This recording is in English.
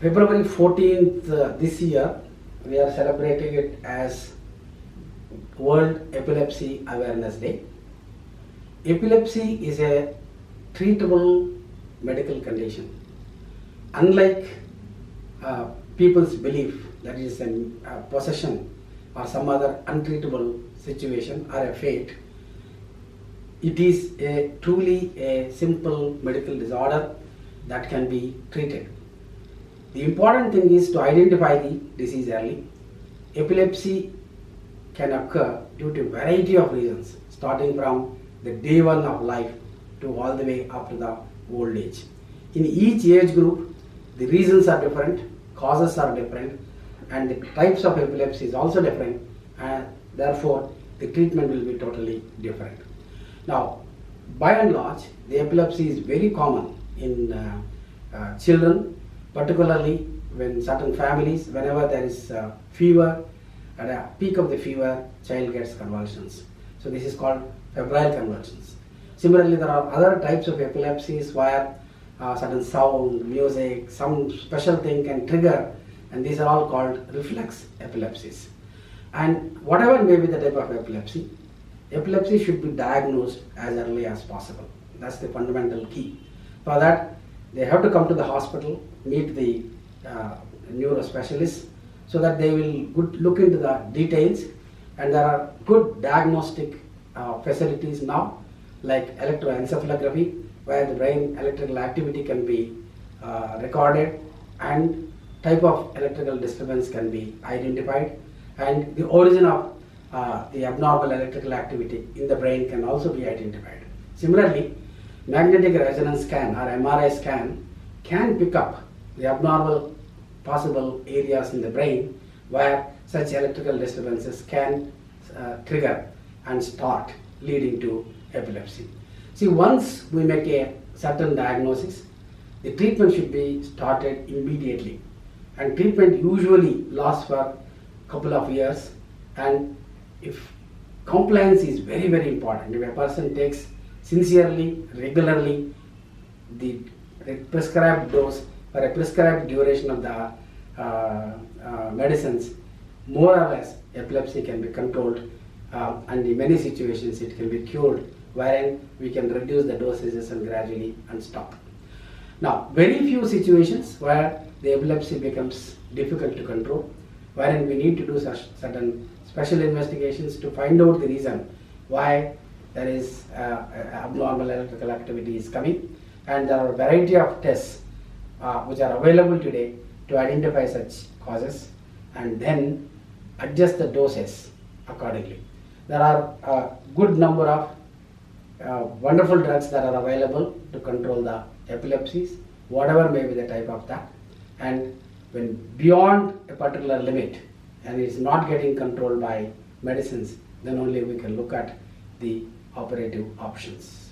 February 14th this year, we are celebrating it as World Epilepsy Awareness Day. Epilepsy is a treatable medical condition. Unlike people's belief that it is a possession or some other untreatable situation or a fate, it is truly a simple medical disorder that can be treated. The important thing is to identify the disease early. Epilepsy can occur due to a variety of reasons, starting from the day one of life to all the way up to the old age. In each age group, the reasons are different, causes are different, and the types of epilepsy is also different, and therefore the treatment will be totally different. Now, by and large, the epilepsy is very common in children, particularly when certain families, whenever there is fever, at a peak of the fever, child gets convulsions. So this is called febrile convulsions. Similarly, there are other types of epilepsies where certain sound, music, some special thing can trigger, and these are all called reflex epilepsies. And whatever may be the type of epilepsy, epilepsy should be diagnosed as early as possible. That's the fundamental key. For that, they have to come to the hospital, meet the neurospecialist, so that they will look into the details, and there are good diagnostic facilities now, like electroencephalography, where the brain electrical activity can be recorded and type of electrical disturbance can be identified, and the origin of the abnormal electrical activity in the brain can also be identified. Similarly, magnetic resonance scan or MRI scan can pick up the abnormal possible areas in the brain where such electrical disturbances can trigger and start leading to epilepsy. See, once we make a certain diagnosis, the treatment should be started immediately, and treatment usually lasts for a couple of years, and if compliance is very, very important. If a person takes sincerely, regularly the prescribed dose for a prescribed duration of the medicines, more or less epilepsy can be controlled, and in many situations it can be cured, wherein we can reduce the dosages and gradually stop. Now, very few situations where the epilepsy becomes difficult to control, wherein we need to do certain special investigations to find out the reason why there is abnormal electrical activity is coming, and there are a variety of tests which are available today to identify such causes and then adjust the doses accordingly. There are a good number of wonderful drugs that are available to control the epilepsies, whatever may be the type of that, and when beyond a particular limit and it's not getting controlled by medicines, then only we can look at the operative options.